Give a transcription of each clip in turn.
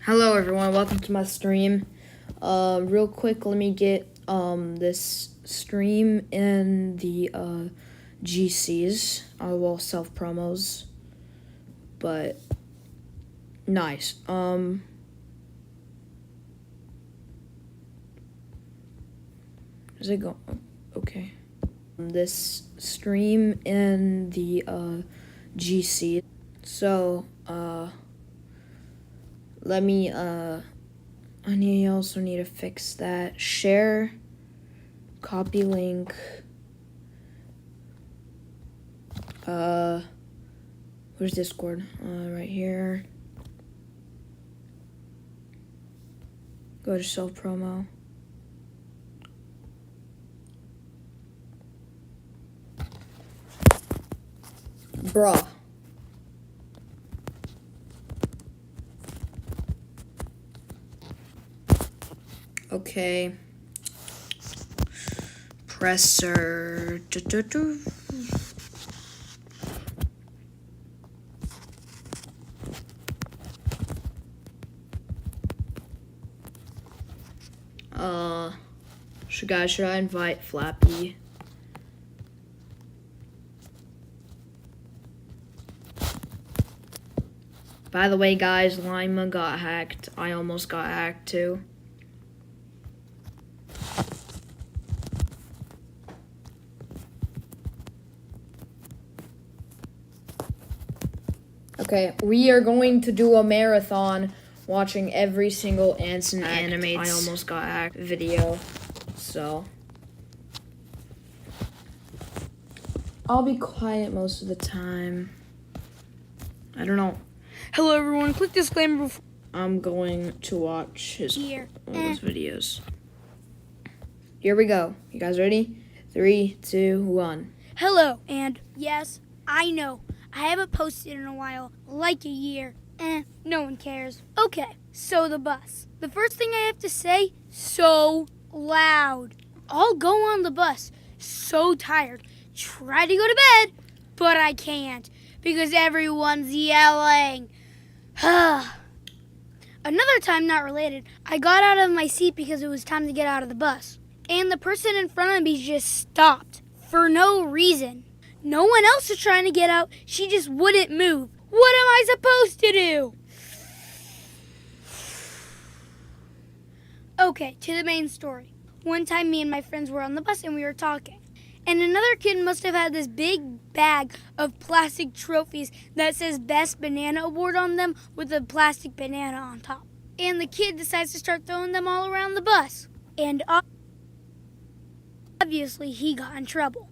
Hello everyone, welcome to my stream. Real quick, let me get this stream in the GCs. I will self promos, but nice. Is it go? Okay. This stream in the GC. So let me I also need to fix that. Share, copy link. Where's Discord? Right here. Go to self promo. Bruh. Okay. Presser. Should I invite Flappy? By the way, guys, Lima got hacked. I almost got hacked too. Okay, we are going to do a marathon watching every single Anson Animate I almost got hacked video. So I'll be quiet most of the time. I don't know. Hello everyone, quick disclaimer before I'm going to watch his videos. Here we go. You guys ready? 3, 2, 1. Hello, and yes, I know, I haven't posted in a while, like a year. No one cares. Okay, so the bus. The first thing I have to say, so loud. I'll go on the bus, so tired, try to go to bed, but I can't, because everyone's yelling. Another time, not related, I got out of my seat because it was time to get out of the bus. And the person in front of me just stopped for no reason. No one else was trying to get out. She just wouldn't move. What am I supposed to do? Okay, to the main story. One time me and my friends were on the bus and we were talking. And another kid must have had this big bag of plastic trophies that says Best Banana Award on them with a plastic banana on top. And the kid decides to start throwing them all around the bus. And obviously he got in trouble.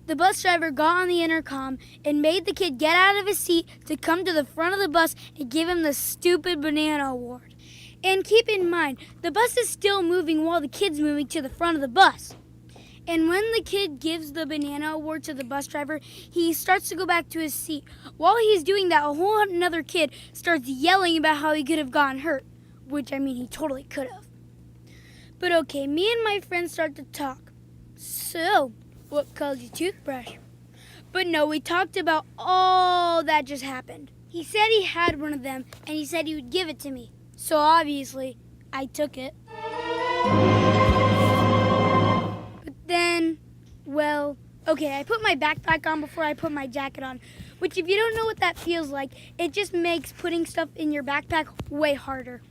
The bus driver got on the intercom and made the kid get out of his seat to come to the front of the bus and give him the stupid banana award. And keep in mind, the bus is still moving while the kid's moving to the front of the bus. And when the kid gives the banana award to the bus driver, he starts to go back to his seat. While he's doing that, a whole another kid starts yelling about how he could have gotten hurt. Which, I mean, he totally could have. But okay, me and my friends start to talk. So, what color's your toothbrush? But no, we talked about all that just happened. He said he had one of them, and he said he would give it to me. So obviously, I took it. But then, well, okay, I put my backpack on before I put my jacket on, which if you don't know what that feels like, it just makes putting stuff in your backpack way harder.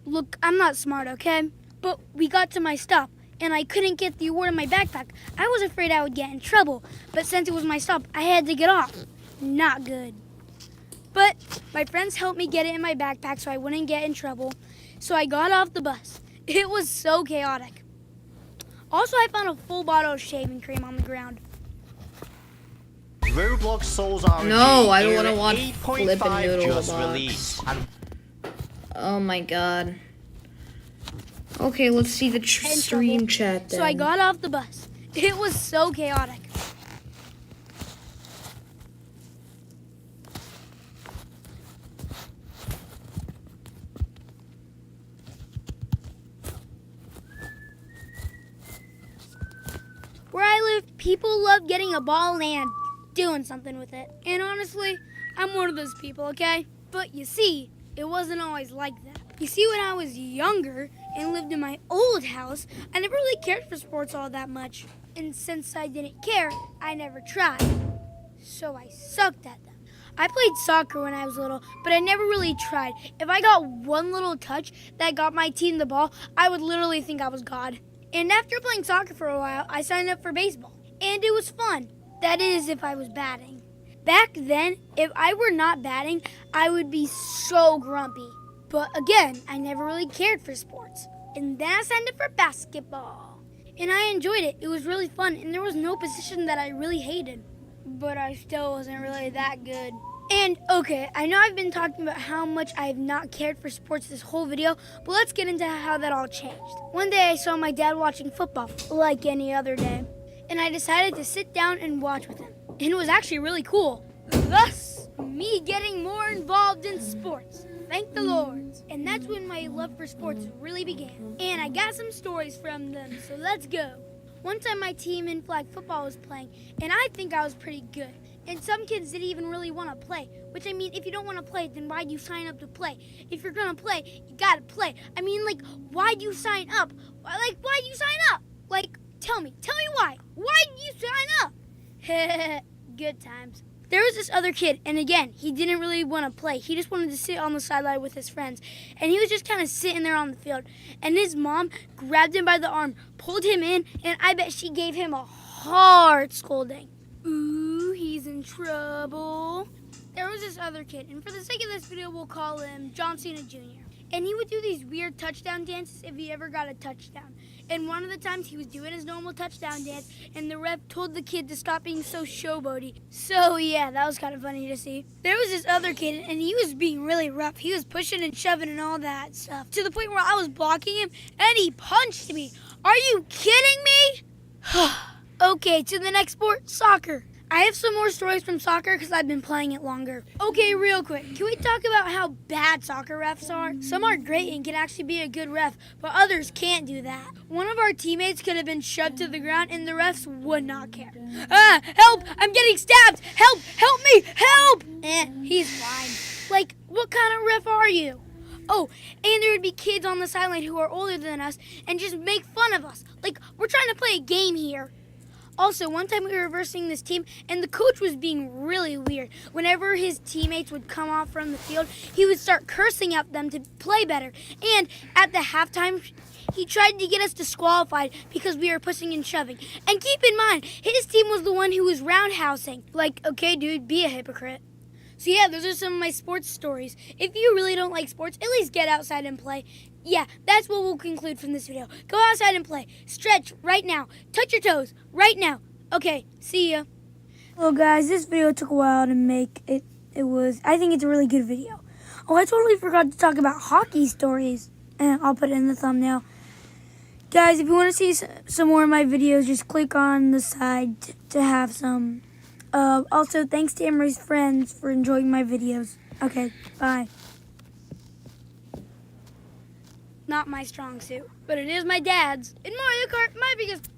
Look, I'm not smart, okay? But we got to my stop, and I couldn't get the award in my backpack. I was afraid I would get in trouble, but since it was my stop, I had to get off. Not good. But my friends helped me get it in my backpack so I wouldn't get in trouble. So I got off the bus. It was so chaotic. Also, I found a full bottle of shaving cream on the ground. Roblox Souls RNG. No, I don't want to watch 8.5 Flippin' Noodle just Box. released. Oh my god. Okay, let's see the stream chat then. So I got off the bus. It was so chaotic. Where I live, people love getting a ball and doing something with it. And honestly, I'm one of those people, okay? But you see, it wasn't always like that. You see, when I was younger and lived in my old house, I never really cared for sports all that much. And since I didn't care, I never tried. So I sucked at them. I played soccer when I was little, but I never really tried. If I got one little touch that got my team the ball, I would literally think I was God. And after playing soccer for a while, I signed up for baseball. And it was fun. That is, if I was batting. Back then, if I were not batting, I would be so grumpy. But again, I never really cared for sports. And then I signed up for basketball. And I enjoyed it. It was really fun, and there was no position that I really hated. But I still wasn't really that good. And okay, I know I've been talking about how much I have not cared for sports this whole video, but let's get into how that all changed. One day I saw my dad watching football, like any other day, and I decided to sit down and watch with him. And it was actually really cool. Thus, me getting more involved in sports. Thank the Lord. And that's when my love for sports really began. And I got some stories from them, so let's go. One time my team in flag football was playing, and I think I was pretty good. And some kids didn't even really want to play, which I mean, if you don't want to play, then why'd you sign up to play? If you're going to play, you got to play. I mean, like, why'd you sign up? Like, why'd you sign up? Like, tell me why. Why'd you sign up? Good times. There was this other kid, and again, he didn't really want to play. He just wanted to sit on the sideline with his friends. And he was just kind of sitting there on the field. And his mom grabbed him by the arm, pulled him in, and I bet she gave him a hard scolding. Ooh, he's in trouble. There was this other kid, and for the sake of this video, we'll call him John Cena Jr. And he would do these weird touchdown dances if he ever got a touchdown. And one of the times he was doing his normal touchdown dance, and the ref told the kid to stop being so showboaty. So yeah, that was kind of funny to see. There was this other kid, and he was being really rough. He was pushing and shoving and all that stuff, to the point where I was blocking him, and he punched me. Are you kidding me? Okay, to the next sport, soccer. I have some more stories from soccer because I've been playing it longer. Okay, real quick, can we talk about how bad soccer refs are? Some are great and can actually be a good ref, but others can't do that. One of our teammates could have been shoved to the ground and the refs would not care. Help! I'm getting stabbed! Help! Help me! Help! He's fine. Like, what kind of ref are you? Oh, and there would be kids on the sideline who are older than us and just make fun of us. Like, we're trying to play a game here. Also, one time we were versing this team, and the coach was being really weird. Whenever his teammates would come off from the field, he would start cursing at them to play better. And at the halftime, he tried to get us disqualified because we were pushing and shoving. And keep in mind, his team was the one who was roundhousing. Like, okay, dude, be a hypocrite. So yeah, those are some of my sports stories. If you really don't like sports, at least get outside and play. Yeah, that's what we'll conclude from this video. Go outside and play. Stretch right now. Touch your toes right now. Okay, see ya. Well, guys, this video took a while to make. I think it's a really good video. Oh, I totally forgot to talk about hockey stories. And I'll put it in the thumbnail. Guys, if you want to see some more of my videos, just click on the side to have some. Also, thanks to Emery's friends for enjoying my videos. Okay, bye. Not my strong suit, but it is my dad's. In Mario Kart, my biggest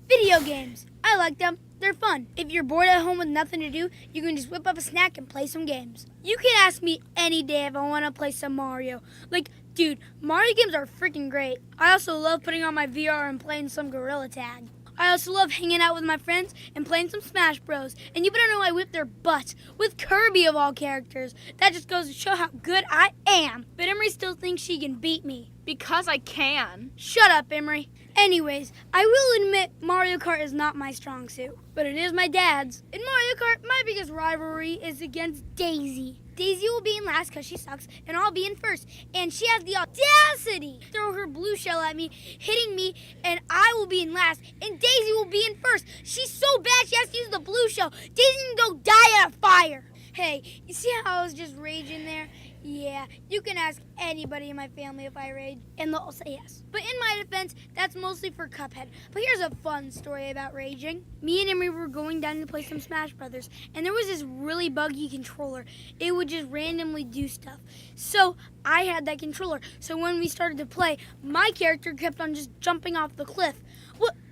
video games. I like them. They're fun. If you're bored at home with nothing to do, you can just whip up a snack and play some games. You can ask me any day if I want to play some Mario. Like, dude, Mario games are freaking great. I also love putting on my VR and playing some Gorilla Tag. I also love hanging out with my friends and playing some Smash Bros. And you better know I whip their butts with Kirby of all characters. That just goes to show how good I am. But Emery still thinks she can beat me. Because I can. Shut up, Emery. Anyways, I will admit Mario Kart is not my strong suit, but it is my dad's. In Mario Kart, my biggest rivalry is against Daisy. Daisy will be in last because she sucks, and I'll be in first. And she has the audacity to throw her blue shell at me, hitting me, and I will be in last, and Daisy will be in first. She's so bad she has to use the blue shell. Daisy can go die at a fire. Hey, you see how I was just raging there? Yeah, you can ask anybody in my family if I rage, and they'll say yes. But in my defense, that's mostly for Cuphead. But here's a fun story about raging. Me and Emery were going down to play some Smash Brothers, and there was this really buggy controller. It would just randomly do stuff. So I had that controller. So when we started to play, my character kept on just jumping off the cliff.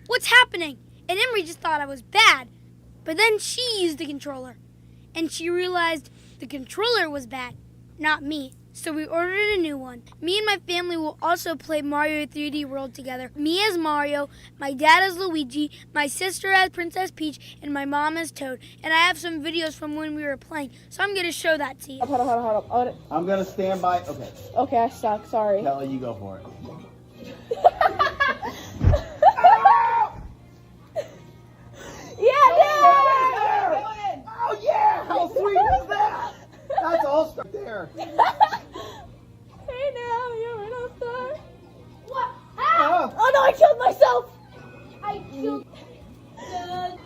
What's happening? And Emery just thought I was bad. But then she used the controller, and she realized the controller was bad, not me. So we ordered a new one. Me and my family will also play Mario 3D World together. Me as Mario, my dad as Luigi, my sister as Princess Peach, and my mom as Toad. And I have some videos from when we were playing, so I'm going to show that to you. Hold on. I'm gonna stand by. Okay, Okay, I suck. Sorry. Kelly, you go for it. Yeah, Oh yeah! How sweet is that? That's all right there. Hey now, you're an all-star. What? Oh, Oh no, I killed myself. I killed...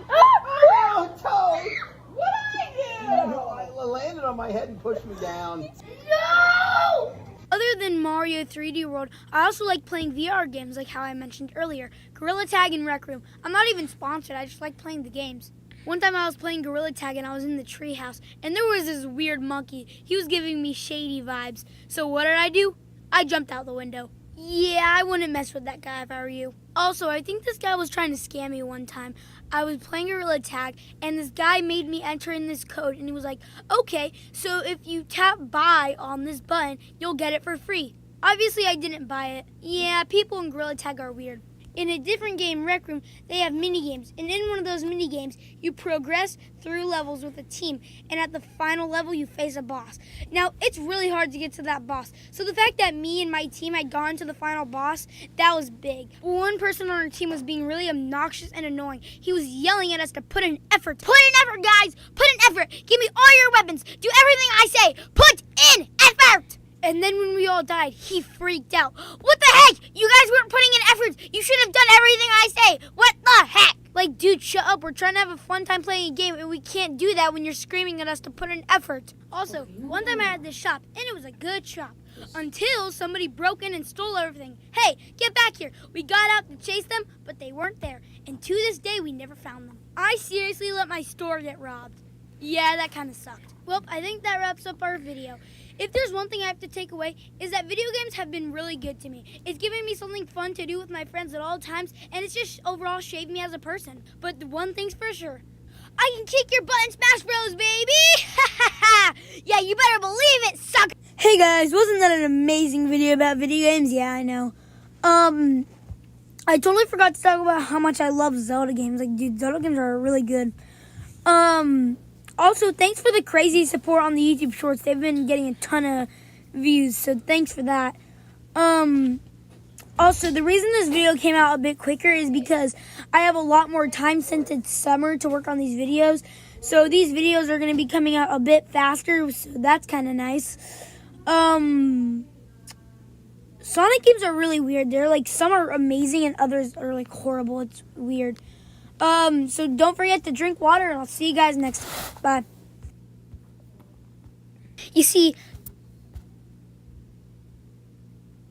oh Toad! What did I do? No, I landed on my head and pushed me down. No! Other than Mario 3D World, I also like playing VR games like how I mentioned earlier. Gorilla Tag and Rec Room. I'm not even sponsored, I just like playing the games. One time I was playing Gorilla Tag and I was in the treehouse, and there was this weird monkey. He was giving me shady vibes. So what did I do? I jumped out the window. Yeah, I wouldn't mess with that guy if I were you. Also, I think this guy was trying to scam me one time. I was playing Gorilla Tag, and this guy made me enter in this code, and he was like, okay, so if you tap buy on this button, you'll get it for free. Obviously, I didn't buy it. Yeah, people in Gorilla Tag are weird. In a different game, Rec Room, they have mini-games. And in one of those mini-games, you progress through levels with a team. And at the final level, you face a boss. Now, it's really hard to get to that boss. So the fact that me and my team had gone to the final boss, that was big. One person on our team was being really obnoxious and annoying. He was yelling at us to put in effort. Put in effort, guys! Put in effort! Give me all your weapons! Do everything I say! Put in effort! And then when we all died, he freaked out. What the heck? You guys weren't putting in effort. You should have done everything I say. What the heck? Like, dude, shut up. We're trying to have a fun time playing a game, and we can't do that when you're screaming at us to put in effort. Also, one time I had this shop, and it was a good shop. Until somebody broke in and stole everything. Hey, get back here. We got out to chase them, but they weren't there. And to this day, we never found them. I seriously let my store get robbed. Yeah, that kind of sucked. Well, I think that wraps up our video. If there's one thing I have to take away, is that video games have been really good to me. It's given me something fun to do with my friends at all times, and it's just overall shaped me as a person. But the one thing's for sure, I can kick your butt in Smash Bros, baby! Yeah, you better believe it, sucker! Hey guys, wasn't that an amazing video about video games? Yeah, I know. I totally forgot to talk about how much I love Zelda games. Like, dude, Zelda games are really good. Also, thanks for the crazy support on the YouTube Shorts. They've been getting a ton of views, so thanks for that. Also, the reason this video came out a bit quicker is because I have a lot more time since it's summer to work on these videos. So these videos are going to be coming out a bit faster, so that's kind of nice. Sonic games are really weird. They're like, some are amazing and others are like horrible. It's weird. So don't forget to drink water, and I'll see you guys next time. Bye. You see,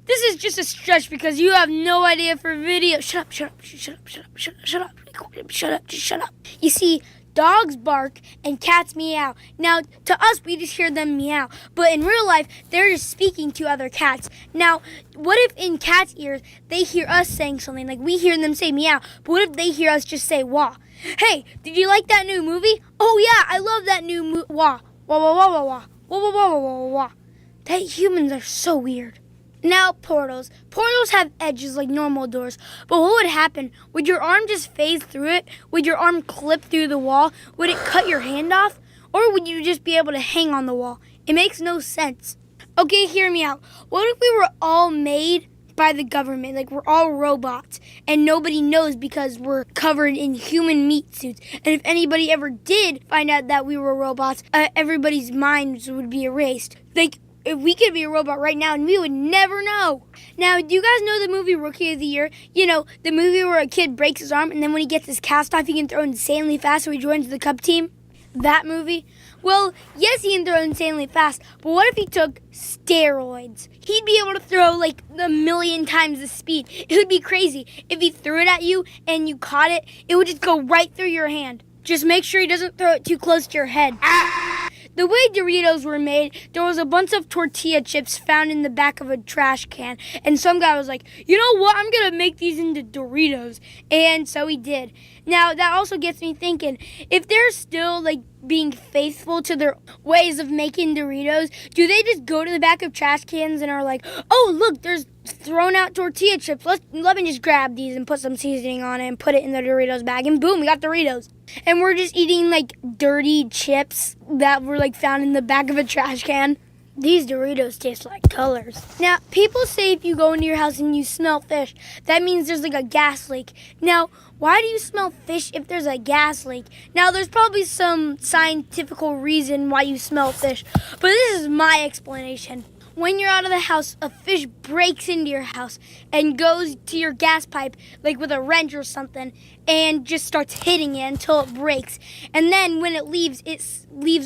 this is just a stretch because you have no idea for video. Shut up. You see, dogs bark and cats meow. Now, to us, we just hear them meow. But in real life, they're just speaking to other cats. Now, what if in cats' ears, they hear us saying something? Like, we hear them say meow. But what if they hear us just say wah? Hey, did you like that new movie? Oh, yeah, I love that new wah. Wah, wah, wah, wah, wah. Wah, wah, wah, wah, wah, wah. That humans are so weird. Now, portals. Portals have edges like normal doors. But what would happen? Would your arm just phase through it? Would your arm clip through the wall? Would it cut your hand off? Or would you just be able to hang on the wall? It makes no sense. Okay, hear me out. What if we were all made by the government? Like, we're all robots. And nobody knows because we're covered in human meat suits. And if anybody ever did find out that we were robots, everybody's minds would be erased. Like, if we could be a robot right now and we would never know. Now, do you guys know the movie Rookie of the Year? You know, the movie where a kid breaks his arm and then when he gets his cast off, he can throw insanely fast so he joins the Cub team? That movie? Well, yes, he can throw insanely fast, but what if he took steroids? He'd be able to throw like a million times the speed. It would be crazy. If he threw it at you and you caught it, it would just go right through your hand. Just make sure he doesn't throw it too close to your head. The way Doritos were made, there was a bunch of tortilla chips found in the back of a trash can. And some guy was like, you know what? I'm going to make these into Doritos. And so he did. Now, that also gets me thinking, if they're still like being faithful to their ways of making Doritos, do they just go to the back of trash cans and are like, oh, look, there's thrown out tortilla chips. Let me just grab these and put some seasoning on it and put it in the Doritos bag. And boom, we got Doritos. And we're just eating like dirty chips that were like found in the back of a trash can. These Doritos taste like colors. Now, people say if you go into your house and you smell fish, that means there's like a gas leak. Now, why do you smell fish if there's a gas leak? Now, there's probably some scientific reason why you smell fish, but this is my explanation. When you're out of the house, a fish breaks into your house and goes to your gas pipe, like with a wrench or something, and just starts hitting it until it breaks. And then when it leaves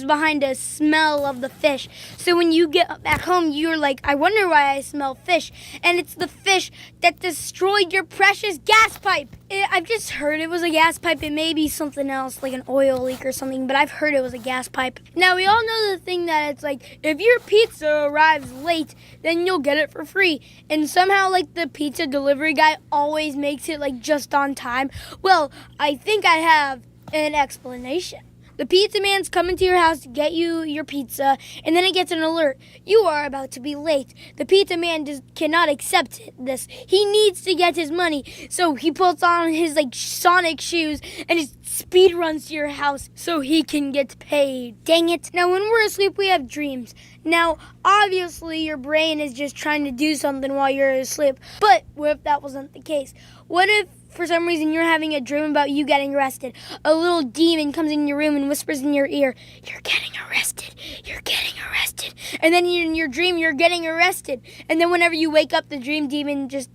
behind a smell of the fish. So when you get back home, you're like, I wonder why I smell fish. And it's the fish that destroyed your precious gas pipe. I've just heard it was a gas pipe. It may be something else, like an oil leak or something, but I've heard it was a gas pipe. Now, we all know the thing that it's like, if your pizza arrives late, then you'll get it for free. And somehow, like, the pizza delivery guy always makes it, like, just on time. Well, I think I have an explanation. The pizza man's coming to your house to get you your pizza, and then it gets an alert. You are about to be late. The pizza man just cannot accept this. He needs to get his money, so he puts on his, like, Sonic shoes and just speed runs to your house so he can get paid. Dang it. Now, when we're asleep, we have dreams. Now, obviously, your brain is just trying to do something while you're asleep, but what if that wasn't the case? What if for some reason you're having a dream about you getting arrested? A little demon comes in your room and whispers in your ear, you're getting arrested, you're getting arrested. And then in your dream, you're getting arrested. And then whenever you wake up, the dream demon just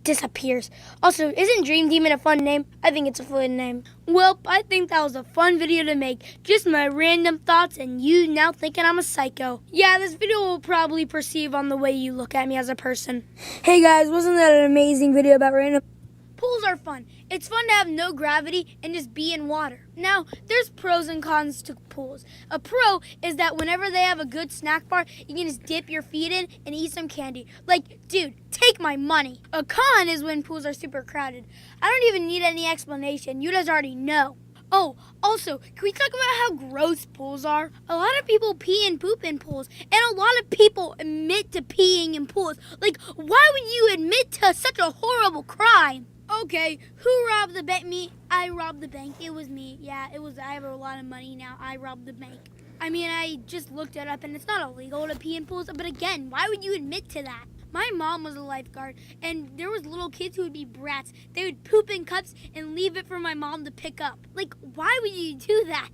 disappears. Also, isn't Dream Demon a fun name? I think it's a fun name. Well, I think that was a fun video to make. Just my random thoughts and you now thinking I'm a psycho. Yeah, this video will probably perceive on the way you look at me as a person. Hey guys, wasn't that an amazing video about random? Pools are fun. It's fun to have no gravity and just be in water. Now, there's pros and cons to pools. A pro is that whenever they have a good snack bar, you can just dip your feet in and eat some candy. Like, dude, take my money. A con is when pools are super crowded. I don't even need any explanation. You guys already know. Oh, also, can we talk about how gross pools are? A lot of people pee and poop in pools, and a lot of people admit to peeing in pools. Like, why would you admit to such a horrible crime? Okay, who robbed the bank? Me. I robbed the bank. It was me. Yeah, it was. I have a lot of money now. I robbed the bank. I mean, I just looked it up, and it's not illegal to pee in pools. But again, why would you admit to that? My mom was a lifeguard, and there was little kids who would be brats. They would poop in cups and leave it for my mom to pick up. Like, why would you do that?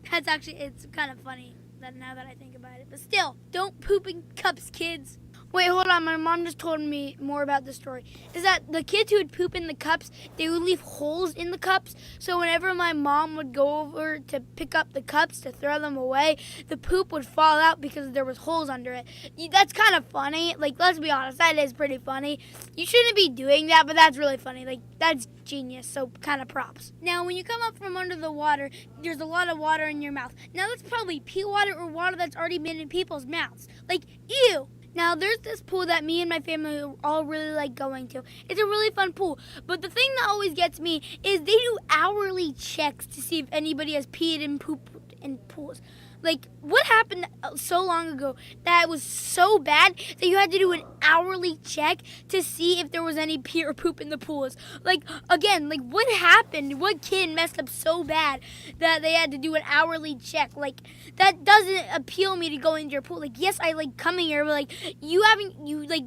That's actually, it's kind of funny now that I think about it. But still, don't poop in cups, kids. Wait, hold on. My mom just told me more about the story. Is that the kids who would poop in the cups, they would leave holes in the cups. So whenever my mom would go over to pick up the cups to throw them away, the poop would fall out because there was holes under it. That's kind of funny. Like, let's be honest, that is pretty funny. You shouldn't be doing that, but that's really funny. Like, that's genius, so kind of props. Now, when you come up from under the water, there's a lot of water in your mouth. Now, that's probably pee water or water that's already been in people's mouths. Like, ew. Now, there's this pool that me and my family all really like going to. It's a really fun pool. But the thing that always gets me is they do hourly checks to see if anybody has peed and pooped in pools. Like, what happened so long ago that it was so bad that you had to do an hourly check to see if there was any pee or poop in the pools? Like, again, like, what happened? What kid messed up so bad that they had to do an hourly check? Like, that doesn't appeal me to go into your pool. Like, yes, I like coming here, but, like, you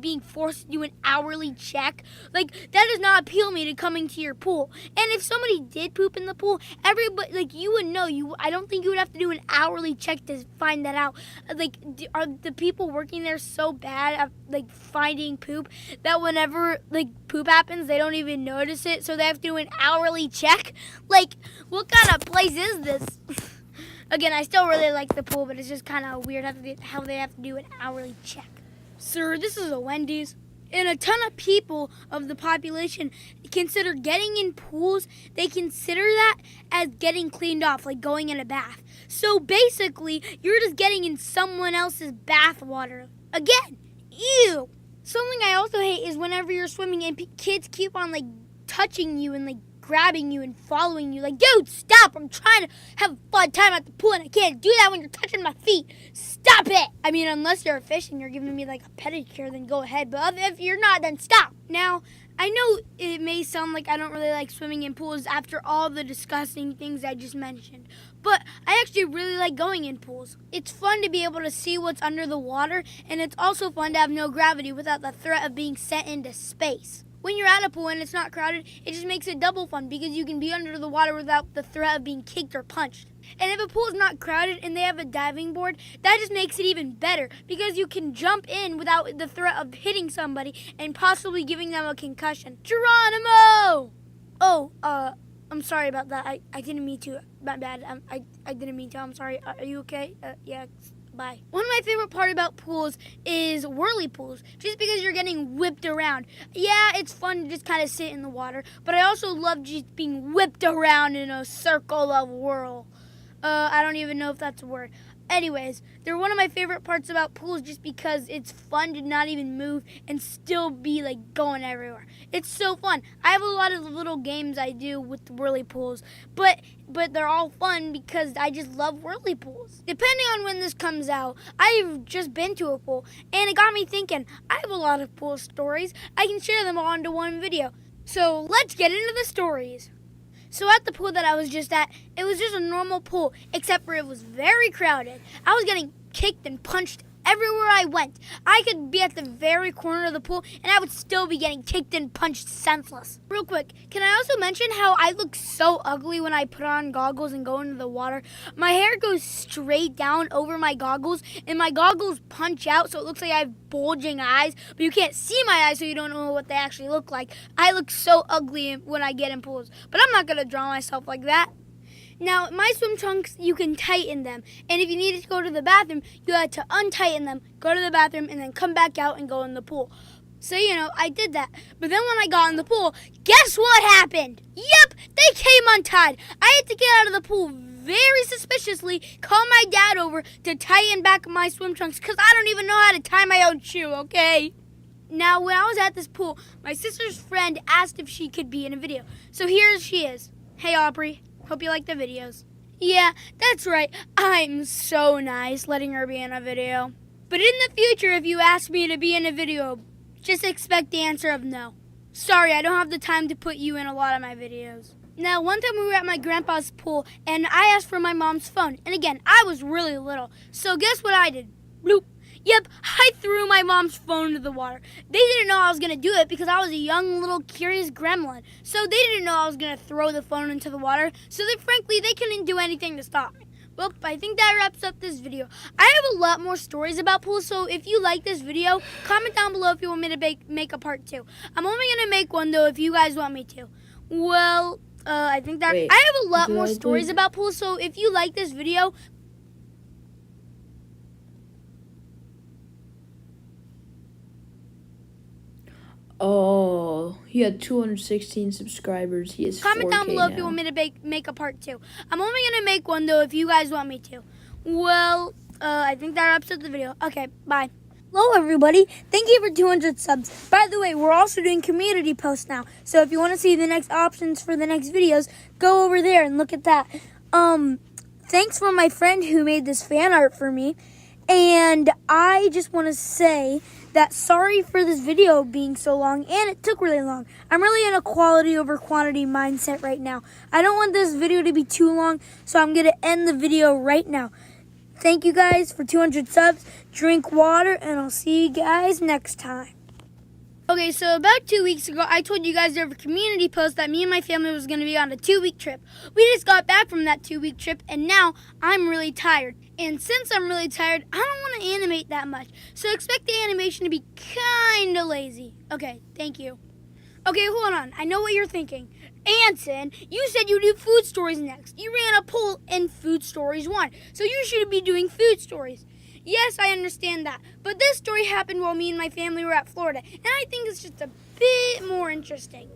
being forced to do an hourly check, like, that does not appeal me to coming to your pool. And if somebody did poop in the pool, everybody, like, you would know. I don't think you would have to do an hourly check to find that out. Like, are the people working there so bad at, like, finding poop that whenever, like, poop happens, they don't even notice it, so they have to do an hourly check? Like, what kind of place is this? Again, I still really like the pool, but it's just kind of weird how they have to do an hourly check. Sir, this is a Wendy's. And a ton of people of the population consider getting in pools, they consider that as getting cleaned off, like going in a bath. So basically, you're just getting in someone else's bath water. Again, ew. Something I also hate is whenever you're swimming and kids keep on like touching you and like grabbing you and following you. Like, dude, stop. I'm trying to have a fun time at the pool and I can't do that when you're touching my feet. Stop it. I mean, unless you're a fish and you're giving me like a pedicure, then go ahead. But if you're not, then stop. Now, I know it may sound like I don't really like swimming in pools after all the disgusting things I just mentioned. But I actually really like going in pools. It's fun to be able to see what's under the water, and it's also fun to have no gravity without the threat of being sent into space. When you're at a pool and it's not crowded, it just makes it double fun because you can be under the water without the threat of being kicked or punched. And if a pool is not crowded and they have a diving board, that just makes it even better because you can jump in without the threat of hitting somebody and possibly giving them a concussion. Geronimo! Oh, I'm sorry about that. I didn't mean to. My bad. I didn't mean to. I'm sorry. Are you okay? Yeah. Bye. One of my favorite part about pools is whirly pools, just because you're getting whipped around. Yeah, it's fun to just kind of sit in the water, but I also love just being whipped around in a circle of whirl. I don't even know if that's a word. Anyways, they're one of my favorite parts about pools just because it's fun to not even move and still be like going everywhere. It's so fun. I have a lot of little games I do with whirly pools, but they're all fun because I just love whirly pools. Depending on when this comes out, I've just been to a pool and it got me thinking, I have a lot of pool stories. I can share them all into one video. So let's get into the stories. So at the pool that I was just at, it was just a normal pool, except for it was very crowded. I was getting kicked and punched everywhere I went. I could be at the very corner of the pool, and I would still be getting kicked and punched senseless. Real quick, can I also mention how I look so ugly when I put on goggles and go into the water? My hair goes straight down over my goggles, and my goggles punch out, so it looks like I have bulging eyes, but you can't see my eyes, so you don't know what they actually look like. I look so ugly when I get in pools, but I'm not going to draw myself like that. Now, my swim trunks, you can tighten them. And if you needed to go to the bathroom, you had to untighten them, go to the bathroom, and then come back out and go in the pool. So, I did that. But then when I got in the pool, guess what happened? Yep, they came untied. I had to get out of the pool very suspiciously, call my dad over to tighten back my swim trunks because I don't even know how to tie my own shoe, okay? Now, when I was at this pool, my sister's friend asked if she could be in a video. So here she is. Hey, Aubrey. Hope you like the videos. Yeah, that's right. I'm so nice letting her be in a video. But in the future, if you ask me to be in a video, just expect the answer of no. Sorry, I don't have the time to put you in a lot of my videos. Now, one time we were at my grandpa's pool, and I asked for my mom's phone. And again, I was really little. So guess what I did? Bloop. Yep, I threw my mom's phone into the water. They didn't know I was going to do it because I was a young little curious gremlin. So they didn't know I was going to throw the phone into the water. So frankly, they couldn't do anything to stop me. Well, I think that wraps up this video. I have a lot more stories about pools, so if you like this video, comment down below if you want me to make a part 2. I'm only going to make one, though, if you guys want me to. Well, I think that... Wait, I have a lot more stories about pools, so if you like this video... Oh, he had 216 subscribers. He is Comment 4K down below now. if you want me to make a part 2. I'm only going to make one, though, if you guys want me to. Well, I think that wraps up the video. Okay, bye. Hello, everybody. Thank you for 200 subs. By the way, we're also doing community posts now. So if you want to see the next options for the next videos, go over there and look at that. Thanks for my friend who made this fan art for me. And I just want to say that sorry for this video being so long, and it took really long. I'm really in a quality over quantity mindset right now. I don't want this video to be too long, so I'm going to end the video right now. Thank you guys for 200 subs. Drink water, and I'll see you guys next time. Okay, so about 2 weeks ago, I told you guys there was a community post that me and my family was going to be on a 2-week trip. We just got back from that 2-week trip, and now I'm really tired. And since I'm really tired, I don't want to animate that much. So expect the animation to be kind of lazy. Okay, thank you. Okay, hold on. I know what you're thinking. Anson, you said you do food stories next. You ran a poll and food stories won. So you should be doing food stories. Yes, I understand that. But this story happened while me and my family were at Florida, and I think it's just a bit more interesting.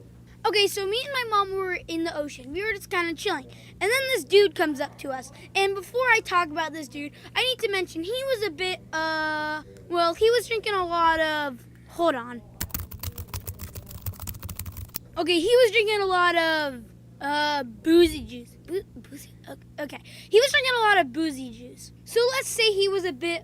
Okay, so me and my mom were in the ocean. We were just kind of chilling. And then this dude comes up to us. And before I talk about this dude, I need to mention he was a bit, he was drinking a lot of, hold on. Okay, he was drinking a lot of boozy juice. Okay. He was drinking a lot of boozy juice. So let's say he was a bit,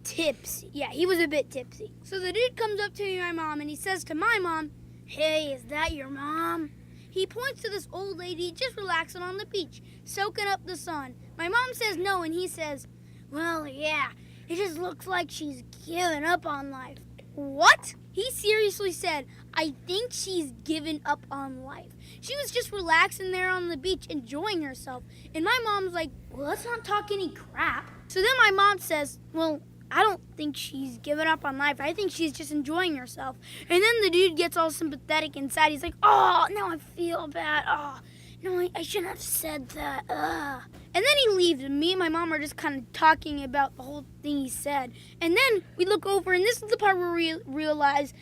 tipsy. Yeah, he was a bit tipsy. So the dude comes up to me and my mom, and he says to my mom, "Hey, is that your mom?" He points to this old lady just relaxing on the beach, soaking up the sun. My mom says no, and he says, "Well, yeah, it just looks like she's giving up on life." What? He seriously said, "I think she's given up on life. She was just relaxing there on the beach, enjoying herself." And my mom's like, "Well, let's not talk any crap." So then my mom says, "Well, I don't think she's given up on life. I think she's just enjoying herself." And then the dude gets all sympathetic inside. He's like, "Oh, now I feel bad. Oh, no, I shouldn't have said that. Ugh." And then he leaves, and me and my mom are just kind of talking about the whole thing he said. And then we look over, and this is the part where we realize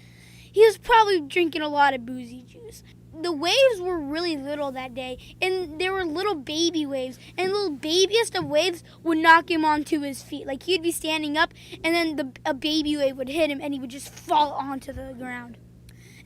he was probably drinking a lot of boozy juice. The waves were really little that day, and there were little baby waves, and the little babiest of waves would knock him onto his feet. Like, he'd be standing up, and then a baby wave would hit him, and he would just fall onto the ground.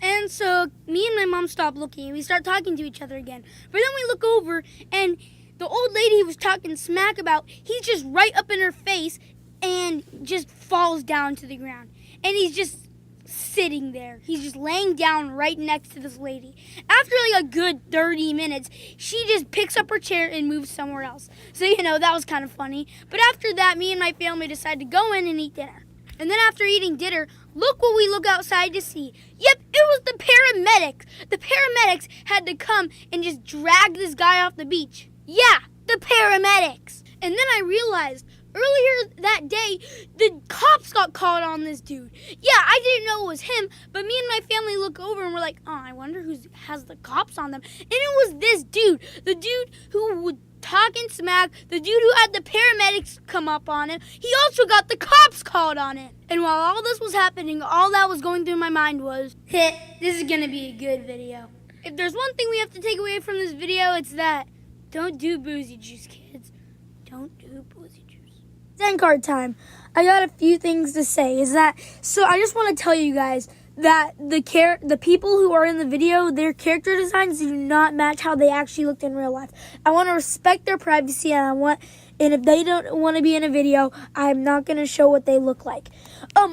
And so me and my mom stopped looking, and we start talking to each other again. But then we look over, and the old lady he was talking smack about, he's just right up in her face and just falls down to the ground. And he's just sitting there. He's just laying down right next to this lady. After like a good 30 minutes, she just picks up her chair and moves somewhere else. So, that was kind of funny. But after that, me and my family decided to go in and eat dinner. And then after eating dinner, look what we look outside to see. Yep, it was the paramedics. The paramedics had to come and just drag this guy off the beach. Yeah, the paramedics. And then I realized earlier that day, the cops got called on this dude. Yeah, I didn't know it was him, but me and my family look over and we're like, "Oh, I wonder who has the cops on them." And it was this dude, the dude who would talk and smack, the dude who had the paramedics come up on him. He also got the cops called on him. And while all this was happening, all that was going through my mind was, this is going to be a good video. If there's one thing we have to take away from this video, it's that don't do boozy juice, kids. Don't do boozy juice. Zen card time. I got a few things to say. So I just want to tell you guys that the people who are in the video, their character designs do not match how they actually looked in real life. I want to respect their privacy, and if they don't want to be in a video, I'm not going to show what they look like.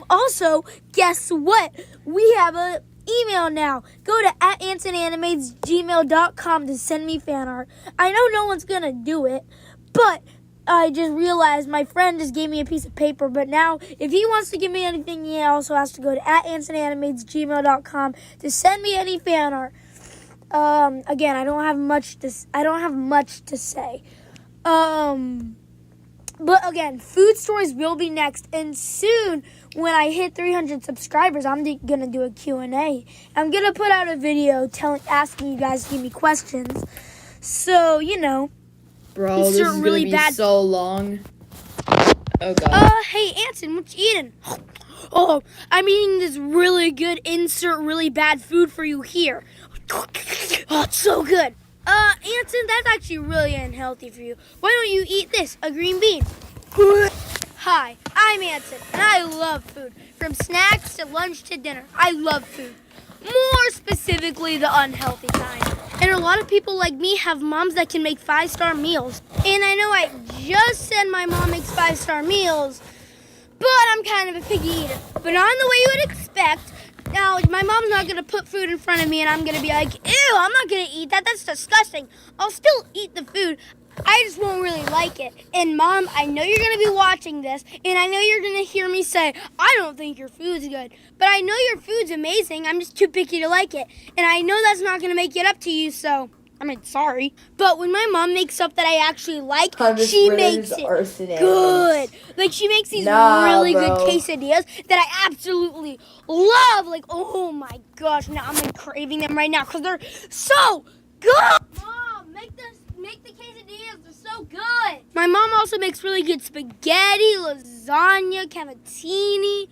Also, guess what? We have a email now. Go to @AnsonAnimatesGmail.com to send me fan art. I know no one's going to do it, but I just realized my friend just gave me a piece of paper, but now if he wants to give me anything, he also has to go to @AnsonAnimatesGmail.com to send me any fan art. Again, I don't have much to say. But again, food stories will be next, and soon when I hit 300 subscribers, I'm gonna do a Q&A. I'm gonna put out a video asking you guys to give me questions. So, Bro, this is really gonna be so long. Oh god. Hey Anson, what you eating? Oh, I'm eating this really good really bad food for you here. Oh, it's so good. Anson, that's actually really unhealthy for you. Why don't you eat this, a green bean? Hi, I'm Anson, and I love food. From snacks to lunch to dinner, I love food. More specifically, the unhealthy kind. And a lot of people like me have moms that can make 5-star meals. And I know I just said my mom makes 5-star meals, but I'm kind of a picky eater. But not in the way you would expect. Now, my mom's not going to put food in front of me and I'm going to be like, "Ew, I'm not going to eat that. That's disgusting." I'll still eat the food. I just won't really like it. And Mom, I know you're going to be watching this, and I know you're going to hear me say, "I don't think your food's good." But I know your food's amazing. I'm just too picky to like it. And I know that's not going to make it up to you, so sorry. But when my mom makes stuff that I actually like, she makes it good. Like, she makes these really good quesadillas that I absolutely love. Like, oh my gosh, now I'm like craving them right now because they're so good. Mom, make the quesadillas. They're so good. My mom also makes really good spaghetti, lasagna, cavatelli.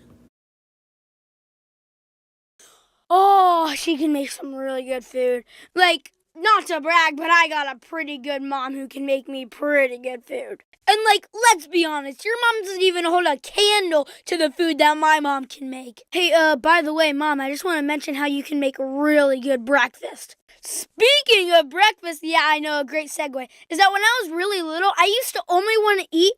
Oh, she can make some really good food. Like, not to brag, but I got a pretty good mom who can make me pretty good food. And like, let's be honest, your mom doesn't even hold a candle to the food that my mom can make. Hey, by the way, Mom, I just want to mention how you can make a really good breakfast. Speaking of breakfast, yeah, I know, a great segue, is that when I was really little, I used to only want to eat,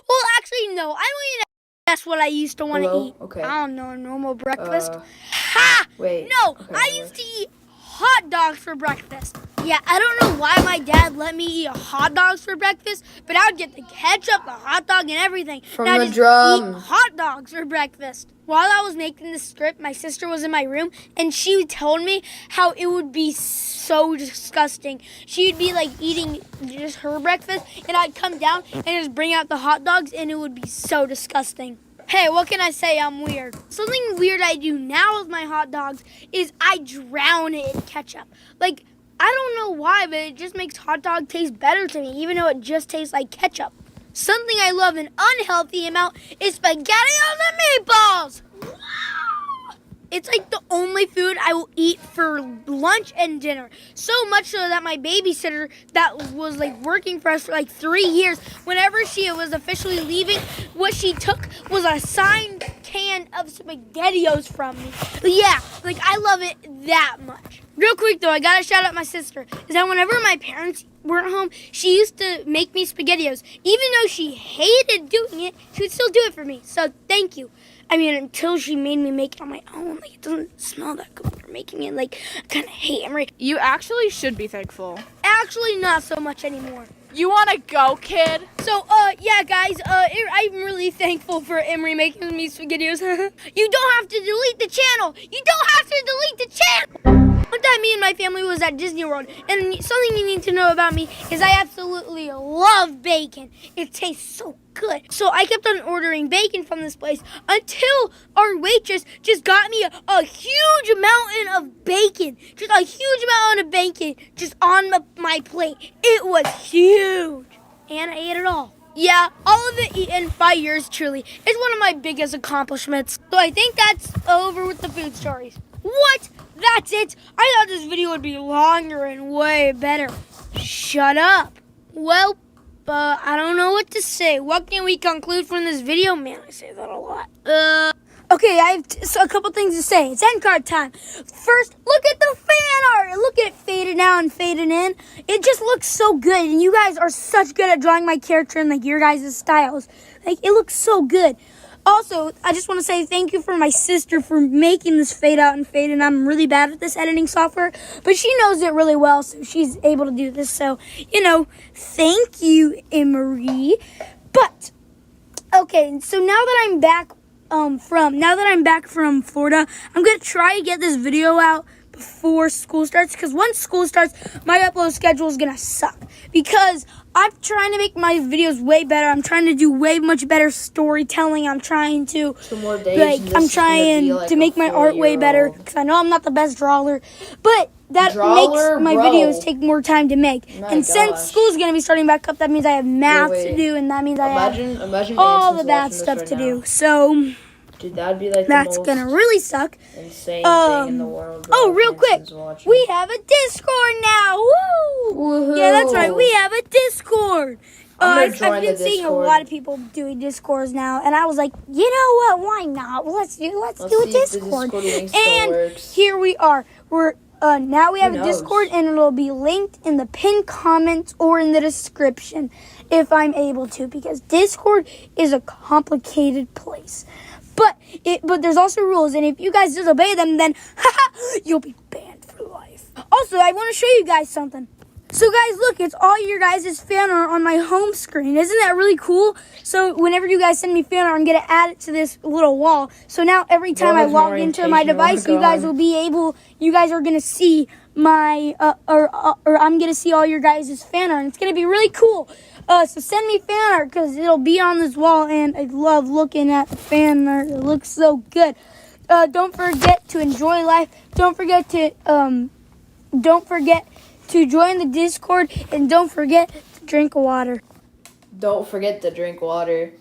well, actually, no, I don't even guess what I used to want to eat. Okay. I don't know, a normal breakfast. Ha! Wait. No, Okay, I used to eat hot dogs for breakfast. Yeah, I don't know why my dad let me eat hot dogs for breakfast, but I would get the ketchup, the hot dog, and everything. From and the I'd just drum. eat hot dogs for breakfast. While I was making the script, my sister was in my room, and she told me how it would be so disgusting. She'd be like eating just her breakfast, and I'd come down and just bring out the hot dogs, and it would be so disgusting. Hey, what can I say? I'm weird. Something weird I do now with my hot dogs is I drown it in ketchup. Like, I don't know why, but it just makes hot dog taste better to me, even though it just tastes like ketchup. Something I love an unhealthy amount is spaghetti on the meatballs. Wow! It's like the only food I will eat for lunch and dinner. So much so that my babysitter that was like working for us for like 3 years, whenever she was officially leaving, what she took was a signed can of SpaghettiOs from me. But yeah, like I love it that much. Real quick though, I gotta shout out my sister. Is that whenever my parents weren't home, she used to make me SpaghettiOs. Even though she hated doing it, she would still do it for me. So thank you. I mean, until she made me make it on my own. Like, it doesn't smell that good when you're making it. Like, I kind of hate Emery. You actually should be thankful. Actually, not so much anymore. You want to go, kid? So, yeah, guys, I'm really thankful for Emery making me SpaghettiOs. You don't have to delete the channel. You don't have to delete the channel. One time, me and my family was at Disney World, and something you need to know about me is I absolutely love bacon. It tastes so good. So I kept on ordering bacon from this place until our waitress just got me a huge mountain of bacon. Just a huge mountain of bacon just on my plate. It was huge. And I ate it all. Yeah, all of it eaten by yours truly. It's one of my biggest accomplishments. So I think that's over with the food stories. What? That's it? I thought this video would be longer and way better. Shut up. Well, I don't know what to say. What can we conclude from this video? Man, I say that a lot. Okay, I have a couple things to say. It's end card time. First, look at the fan art. Look at it faded out and faded in. It just looks so good. And you guys are such good at drawing my character in like your guys' styles. Like, it looks so good. Also, I just want to say thank you for my sister for making this fade out and fade in. I'm really bad at this editing software, but she knows it really well, so she's able to do this. So, thank you, Emery. But, okay, so now that I'm back from Florida, I'm going to try to get this video out before school starts, because once school starts, my upload schedule is going to suck, because I'm trying to make my videos way better. I'm trying to do way much better storytelling. I'm trying to, I'm trying to make my art way better, because I know I'm not the best drawer, but that makes my videos take more time to make. And since school's going to be starting back up, that means I have math to do, and that means I have all the bad stuff to do. So, dude, that'd be like that's gonna really suck. Insane thing in the world. Oh, real quick, we have a Discord now. Woo! Woohoo. Yeah, that's right. We have a Discord. I've been seeing a lot of people doing Discords now, and I was like, you know what? Why not? Well, let's do a Discord. And here we are. We're now we have a Discord, and it'll be linked in the pinned comments or in the description if I'm able to, because Discord is a complicated place. But there's also rules, and if you guys disobey them, then you'll be banned for life. Also, I want to show you guys something. So guys, look, it's all your guys' fan art on my home screen. Isn't that really cool? So whenever you guys send me fan art, I'm going to add it to this little wall. So now every time I log into my device, you guys are going to see my, or I'm going to see all your guys' fan art. And it's going to be really cool. So send me fan art, because it'll be on this wall, and I love looking at the fan art. It looks so good. Don't forget to enjoy life. Don't forget to join the Discord, and don't forget to drink water. Don't forget to drink water.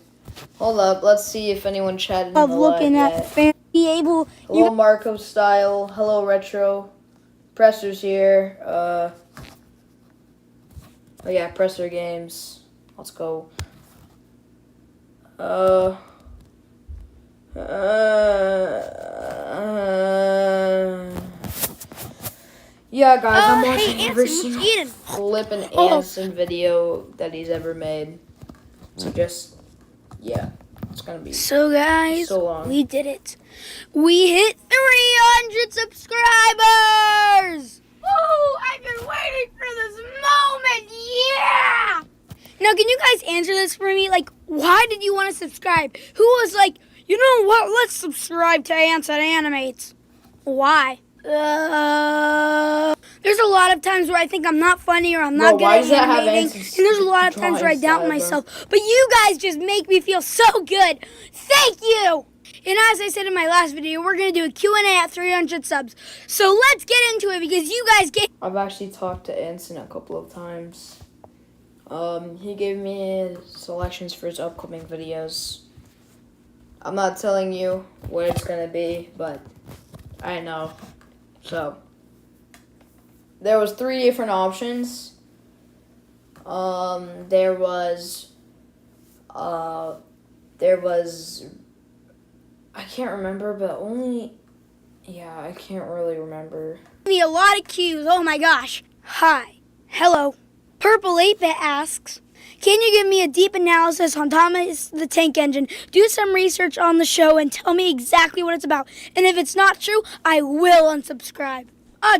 Hold up, let's see if anyone chatted in the Of looking live at yet. fan be able Hello Marco Style, hello Retro. Presser's here. Oh yeah, Presser Games. Let's go. Yeah, guys, I'm watching hey, every Anson, what single you eating? clip and Oh. Anson video that he's ever made. So just, yeah, it's gonna be So guys, so long. we did it. We hit 300 subscribers! Oh, I've been waiting for this moment, yeah! Now, can you guys answer this for me? Like, why did you want to subscribe? Who was like, you know what, let's subscribe to Anson Animates? Why? There's a lot of times where I think I'm not funny or I'm not good why at does that have animating. Anson's And there's a lot of times where I doubt drawing myself. But you guys just make me feel so good. Thank you! And as I said in my last video, we're going to do a Q&A at 300 subs. So let's get into it because you guys get... I've actually talked to Anson a couple of times. He gave me selections for his upcoming videos. I'm not telling you what it's gonna be, but I know. So there was 3 different options. There was I can't remember, but I can't really remember. me a lot of cues. Oh my gosh. Hi. Hello. Purple 8-Bit asks, can you give me a deep analysis on Thomas the Tank Engine? Do some research on the show and tell me exactly what it's about. And if it's not true, I will unsubscribe.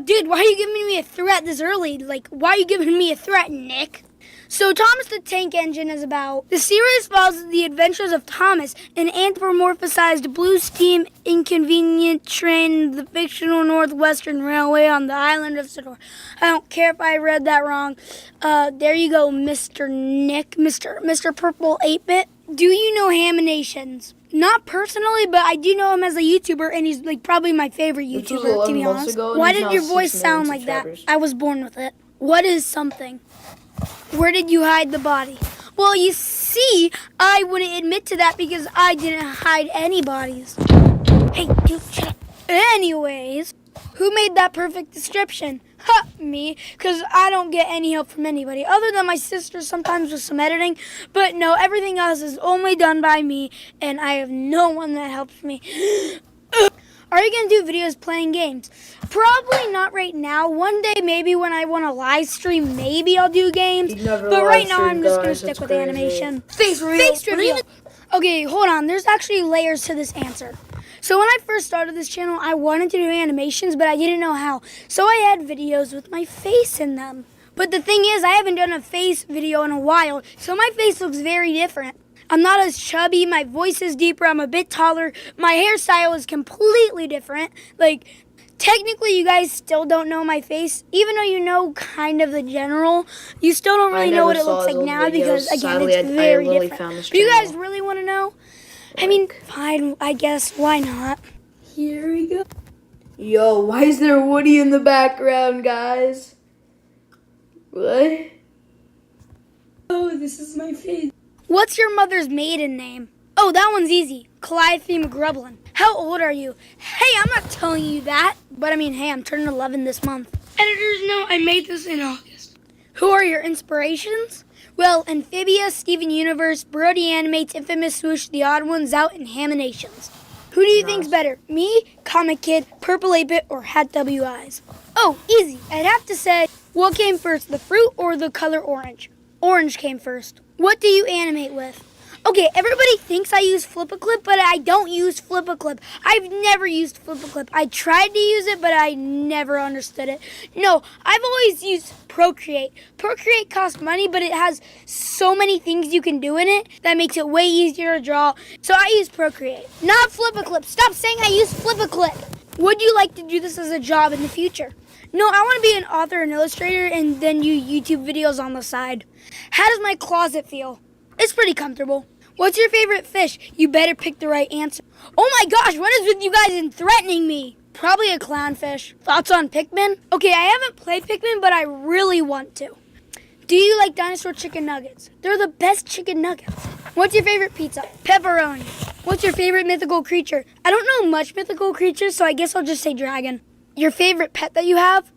Dude, why are you giving me a threat this early? Like, why are you giving me a threat, Nick? So Thomas the Tank Engine is about the series follows the adventures of Thomas, an anthropomorphized blue steam inconvenient train in the fictional Northwestern Railway on the island of Sodor. I don't care if I read that wrong. There you go, Mr. Nick, Mr. Purple 8-Bit. Do you know Haminations? Not personally, but I do know him as a YouTuber, and he's like probably my favorite This was YouTuber, to 11 be months honest. ago, and Why he's did now your 6 voice million sound like that? subscribers. I was born with it. What is something? Where did you hide the body? Well, you see, I wouldn't admit to that because I didn't hide any bodies. Hey, dude, shut up. Anyways, who made that perfect description? Ha, me, because I don't get any help from anybody other than my sister sometimes with some editing. But no, everything else is only done by me, and I have no one that helps me. Are you going to do videos playing games? Probably not right now. One day, maybe when I want to live stream, maybe I'll do games. You'd never But right now, live I'm stream, just going to guys. stick That's with crazy. animation. Face reveal. Okay, hold on. There's actually layers to this answer. So when I first started this channel, I wanted to do animations, but I didn't know how. So I had videos with my face in them. But the thing is, I haven't done a face video in a while, so my face looks very different. I'm not as chubby, my voice is deeper, I'm a bit taller, my hairstyle is completely different. Like, technically you guys still don't know my face, even though you know kind of the general, you still don't really know what it looks like now because, again, Sadly, it's I very literally different. found this But you guys channel. really want to know? I mean, fine, I guess, why not? Here we go. Yo, why is there Woody in the background, guys? What? Oh, this is my face. What's your mother's maiden name? Oh, that one's easy. Calliope McGrublin. How old are you? Hey, I'm not telling you that. But I mean, hey, I'm turning 11 this month. Editors know I made this in August. Who are your inspirations? Well, Amphibia, Steven Universe, Brody Animates, Infamous Swoosh, The Odd Ones Out, and Haminations. Who do you think's better? Me, Comic Kid, Purple 8-Bit, or Hat W Eyes? Oh, easy. I'd have to say, what came first, the fruit or the color orange? Orange came first. What do you animate with? Okay, everybody thinks I use Flip-A-Clip, but I don't use Flip-A-Clip. I've never used Flip-A-Clip. I tried to use it, but I never understood it. No, I've always used Procreate. Procreate costs money, but it has so many things you can do in it that makes it way easier to draw. So I use Procreate, not Flip-A-Clip. Stop saying I use Flip-A-Clip. Would you like to do this as a job in the future? No, I want to be an author and illustrator and then do YouTube videos on the side. How does my closet feel? It's pretty comfortable. What's your favorite fish? You better pick the right answer. Oh my gosh, what is with you guys and threatening me? Probably a clownfish. Thoughts on Pikmin? Okay, I haven't played Pikmin, but I really want to. Do you like dinosaur chicken nuggets? They're the best chicken nuggets. What's your favorite pizza? Pepperoni. What's your favorite mythical creature? I don't know much mythical creatures, so I guess I'll just say dragon. Your favorite pet that you have?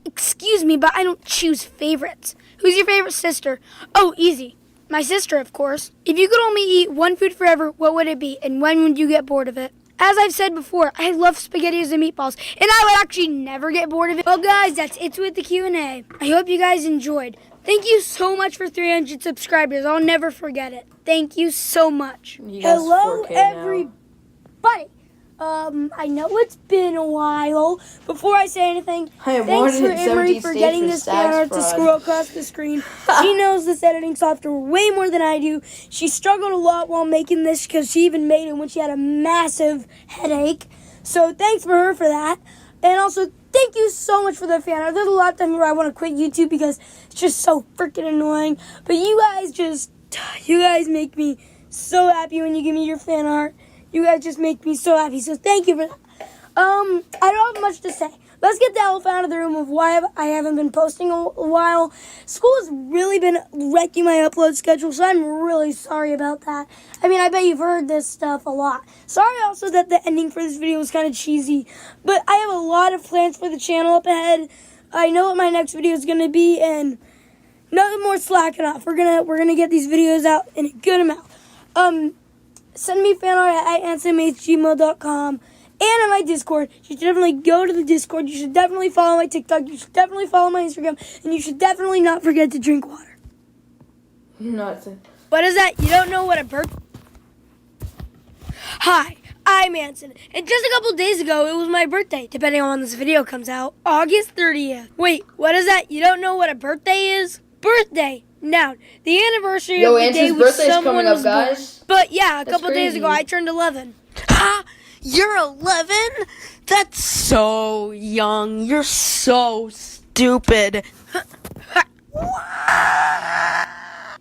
Excuse me, but I don't choose favorites. Who's your favorite sister? Oh, easy. My sister, of course. If you could only eat one food forever, what would it be? And when would you get bored of it? As I've said before, I love SpaghettiOs and meatballs, and I would actually never get bored of it. Well, guys, that's it with the Q&A. I hope you guys enjoyed. Thank you so much for 300 subscribers. I'll never forget it. Thank you so much. Hello, everybody. I know it's been a while. Before I say anything, thanks for Emery for getting this banner to scroll across the screen. She knows this editing software way more than I do. She struggled a lot while making this because she even made it when she had a massive headache. So thanks for her for that. And also, thank you so much for the fan art. There's a lot of times where I want to quit YouTube because it's just so freaking annoying. But you guys make me so happy when you give me your fan art. You guys just make me so happy, so thank you for that. I don't have much to say. Let's get the elephant out of the room of why I haven't been posting a while. School has really been wrecking my upload schedule, so I'm really sorry about that. I mean, I bet you've heard this stuff a lot. Sorry also that the ending for this video was kind of cheesy, but I have a lot of plans for the channel up ahead. I know what my next video is going to be, and nothing more slacking off. We're gonna get these videos out in a good amount. Send me fan art at ansonmate@gmail.com and on my Discord. You should definitely go to the Discord. You should definitely follow my TikTok. You should definitely follow my Instagram. And you should definitely not forget to drink water. What is that? You don't know what a bird... Hi, I'm Anson. And just a couple days ago, it was my birthday, depending on when this video comes out. August 30th. Wait, what is that? You don't know what a birthday is? Birthday. Now, the anniversary of the day which someone was born. But yeah, a couple days ago, I turned 11. Ha! You're 11? That's so young. You're so stupid.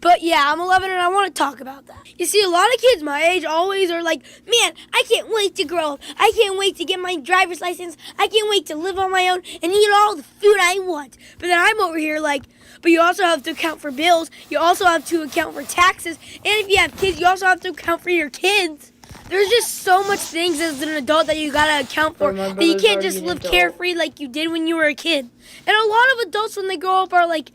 But yeah, I'm 11 and I want to talk about that. You see, a lot of kids my age always are like, man, I can't wait to grow up. I can't wait to get my driver's license. I can't wait to live on my own and eat all the food I want. But then I'm over here like, but you also have to account for bills. You also have to account for taxes. And if you have kids, you also have to account for your kids. There's just so much things as an adult that you gotta account for that you can't just live carefree like you did when you were a kid. And a lot of adults when they grow up are like,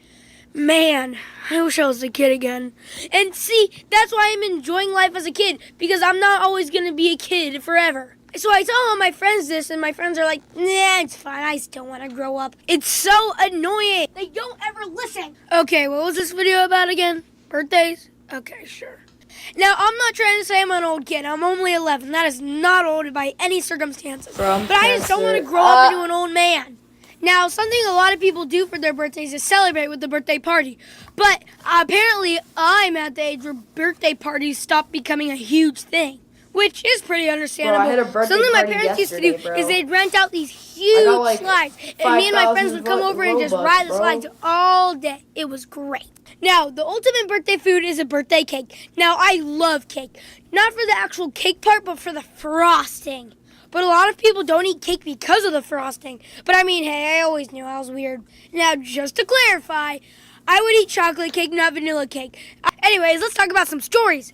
man, I wish I was a kid again. And see, that's why I'm enjoying life as a kid, because I'm not always gonna be a kid forever. So I tell all my friends this, and my friends are like, nah, it's fine, I still want to grow up. It's so annoying. They don't ever listen. Okay, what was this video about again? Birthdays? Okay, sure. Now, I'm not trying to say I'm an old kid. I'm only 11. That is not old by any circumstances. But I just don't want to grow up into an old man. Now, something a lot of people do for their birthdays is celebrate with the birthday party. But apparently, I'm at the age where birthday parties stopped becoming a huge thing, which is pretty understandable. Bro, I had a birthday Something my party parents used to do yesterday, bro. is they'd rent out these huge slides, and me and my friends would come over and just ride the slides all day. It was great. Now, the ultimate birthday food is a birthday cake. Now, I love cake. Not for the actual cake part, but for the frosting. But a lot of people don't eat cake because of the frosting. But I mean, hey, I always knew I was weird. Now, just to clarify, I would eat chocolate cake, not vanilla cake. Anyways, let's talk about some stories.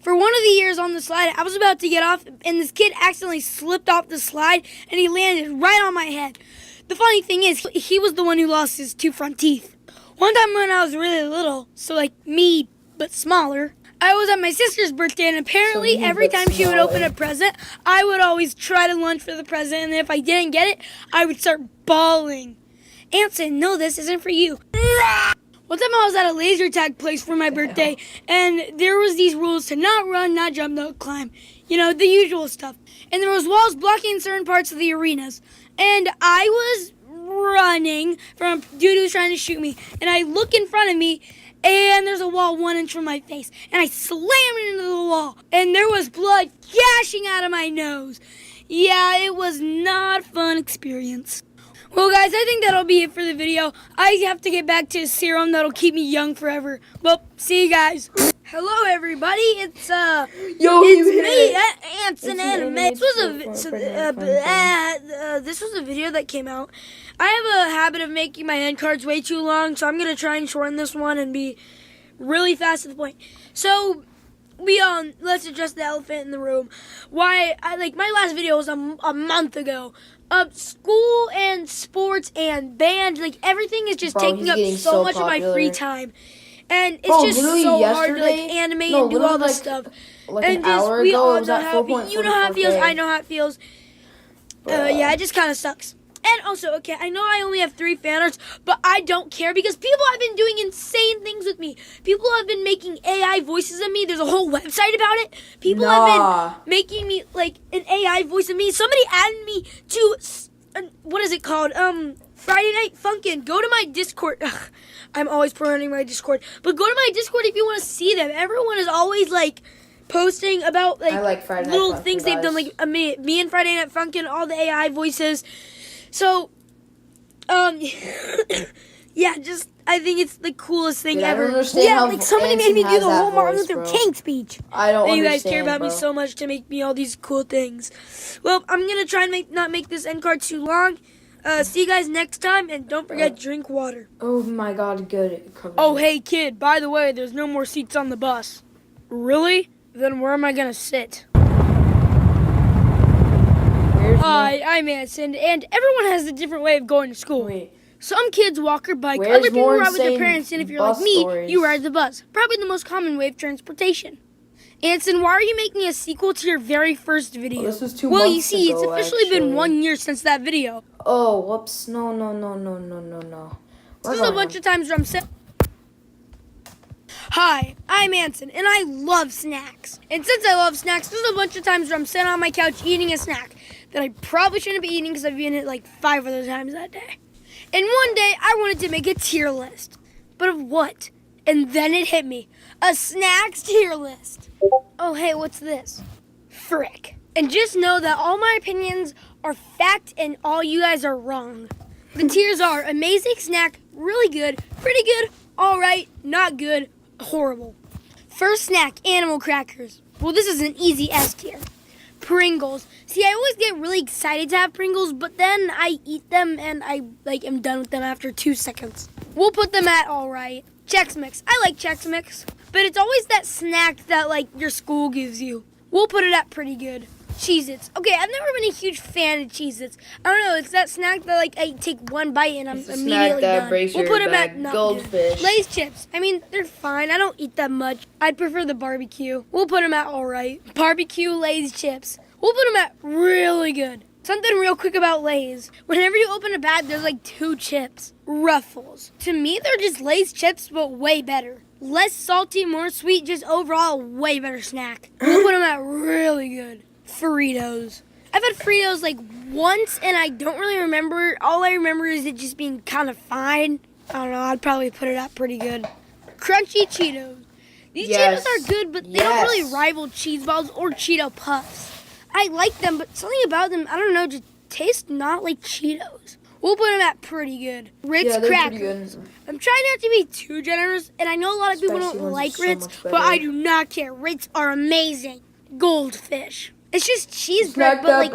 For one of the years on the slide, I was about to get off, and this kid accidentally slipped off the slide, and he landed right on my head. The funny thing is, he was the one who lost his 2 front teeth. One time when I was really little, so like me, but smaller, I was at my sister's birthday, and apparently every time she would open a present, I would always try to lunge for the present, and if I didn't get it, I would start bawling. Anson, no, this isn't for you. One time I was at a laser tag place for my birthday, and there was these rules to not run, not jump, not climb. You know, the usual stuff. And there was walls blocking certain parts of the arenas. And I was running from a dude who was trying to shoot me. And I look in front of me, and there's a wall 1 inch from my face. And I slammed into the wall. And there was blood gashing out of my nose. Yeah, it was not a fun experience. Well, guys, I think that'll be it for the video. I have to get back to a serum that'll keep me young forever. Well, see you guys. Hello, everybody. It's Yo, it's me, Anson, Animate. Animate. This was a video that came out. I have a habit of making my end cards way too long, so I'm gonna try and shorten this one and be really fast to the point. So let's address the elephant in the room. My last video was a month ago. School and sports and band, everything is just taking up so much of my free time. And it's just so hard to animate and do all this stuff. And we all know how you know how it feels. I know how it feels. Yeah, it just kind of sucks. And also, okay, I know I only have 3 fan arts, but I don't care because people have been doing insane things with me. People have been making AI voices of me. There's a whole website about it. People have been making me an AI voice of me. Somebody added me to what is it called? Friday Night Funkin'. Go to my Discord. Ugh, I'm always promoting my Discord, but go to my Discord if you want to see them. Everyone is always posting about little things they've done, me and Friday Night Funkin', all the AI voices. So, yeah, I think it's the coolest thing ever. I don't understand how somebody made me do the whole Martin Luther King speech. I don't understand, you guys care about me so much to make me all these cool things. Well, I'm gonna try and not make this end card too long. See you guys next time, and don't forget, drink water. Oh my god, good. Oh, hey, kid, by the way, there's no more seats on the bus. Really? Then where am I gonna sit? Hi, I'm Anson, and everyone has a different way of going to school. Wait. Some kids walk or bike, other people ride with their parents, and if you're like me, you ride the bus. Probably the most common way of transportation. Anson, why are you making a sequel to your very first video? This was 2 well, months you see, ago, it's officially been 1 year since that video. Oh, whoops. No. There's a bunch of times where I'm saying, hi, I'm Anson, and I love snacks. And since I love snacks, there's a bunch of times where I'm sitting on my couch eating a snack that I probably shouldn't be eating because I've eaten it 5 other times that day. And one day, I wanted to make a tier list. But of what? And then it hit me. A snacks tier list. Oh, hey, what's this? Frick. And just know that all my opinions are fact and all you guys are wrong. The tiers are amazing snack, really good, pretty good, all right, not good, horrible. First snack, animal crackers. Well, this is an easy S tier. Pringles. See, I always get really excited to have Pringles, but then I eat them and I am done with them after 2 seconds. We'll put them at all right. Chex Mix. I like Chex Mix, but it's always that snack that your school gives you. We'll put it at pretty good. Cheez-Its. Okay, I've never been a huge fan of Cheez-Its. I don't know, it's that snack that I take one bite and I'm immediately done. We'll put them at not Goldfish. Good. Lay's chips. I mean, they're fine. I don't eat that much. I'd prefer the barbecue. We'll put them at all right. Barbecue Lay's chips. We'll put them at really good. Something real quick about Lay's. Whenever you open a bag, there's 2 chips. Ruffles. To me, they're just Lay's chips, but way better. Less salty, more sweet, just overall way better snack. We'll put them at really good. Fritos. I've had Fritos once, and I don't really remember. All I remember is it just being kind of fine. I don't know, I'd probably put it at pretty good. Crunchy Cheetos. These Cheetos are good, but they don't really rival cheese balls or Cheeto Puffs. I like them, but something about them, I don't know, just taste not like Cheetos. We'll put them at pretty good. Ritz crackers. I'm trying not to be too generous, and I know a lot of people don't like Ritz, but I do not care. Ritz are amazing. Goldfish. It's just cheese bread, but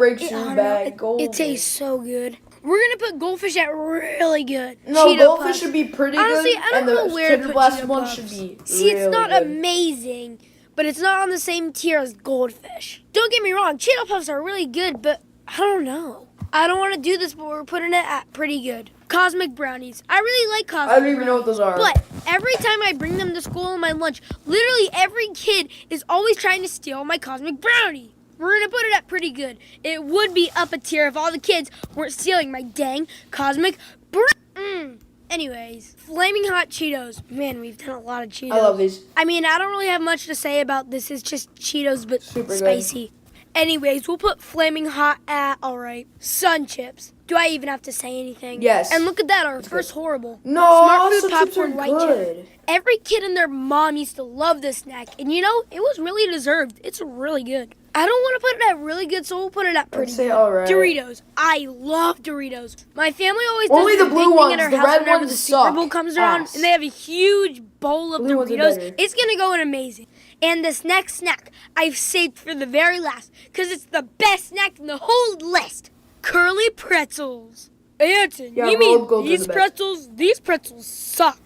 it tastes so good. We're gonna put Goldfish at really good. No, Cheeto Goldfish Puffs. should be pretty Honestly, good. I don't know where to Cheddar put Blast Cheeto one Puffs. should be See, it's not good. amazing, but it's not on the same tier as Goldfish. Don't get me wrong, Cheeto Puffs are really good, but I don't know. I don't want to do this, but we're putting it at pretty good. Cosmic Brownies. I really like Cosmic I don't even know what those are. But every time I bring them to school on my lunch, literally every kid is always trying to steal my Cosmic Brownie. We're going to put it at pretty good. It would be up a tier if all the kids weren't stealing my dang Cosmic Brownie. Anyways, Flaming Hot Cheetos. Man, we've done a lot of Cheetos. I love these. I mean, I don't really have much to say about this. It's just Cheetos, but Super spicy. Anyways, we'll put Flaming Hot at all right. Sun Chips. Do I even have to say anything? Yes. And look at that, our first horrible. No, Smart Food Sun Chips Popcorn are White good. Chip. Every kid and their mom used to love this snack. And it was really deserved. It's really good. I don't want to put it at really good, so we'll put it at pretty I'd say good. alright. Doritos. I love Doritos. My family always does Only this the blue big thing ones. at our The house red whenever ones the Super suck Bowl comes around, ass. and they have a huge bowl of Blue ones are Doritos. better. It's gonna go in amazing. And this next snack I've saved for the very last, because it's the best snack in the whole list. Curly pretzels. Anson, Yeah, you mean rolled gold are these the best. pretzels? These pretzels suck.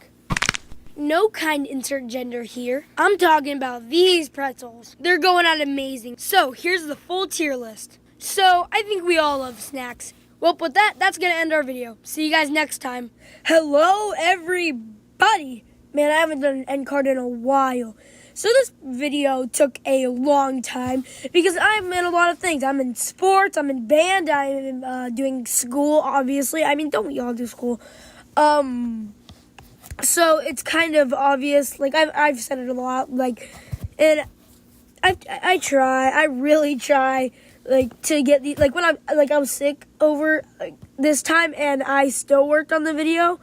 No kind insert gender here. I'm talking about these pretzels. They're going out amazing. So here's the full tier list. So I think we all love snacks. Well, with that, that's going to end our video. See you guys next time. Hello, everybody. Man, I haven't done an end card in a while. So this video took a long time because I'm in a lot of things. I'm in sports, I'm in band, I'm doing school, obviously. I mean, don't we all do school? So it's kind of obvious, like I've said it a lot, like, and I really try, like, to get the, like, when I was sick over this time and I still worked on the video.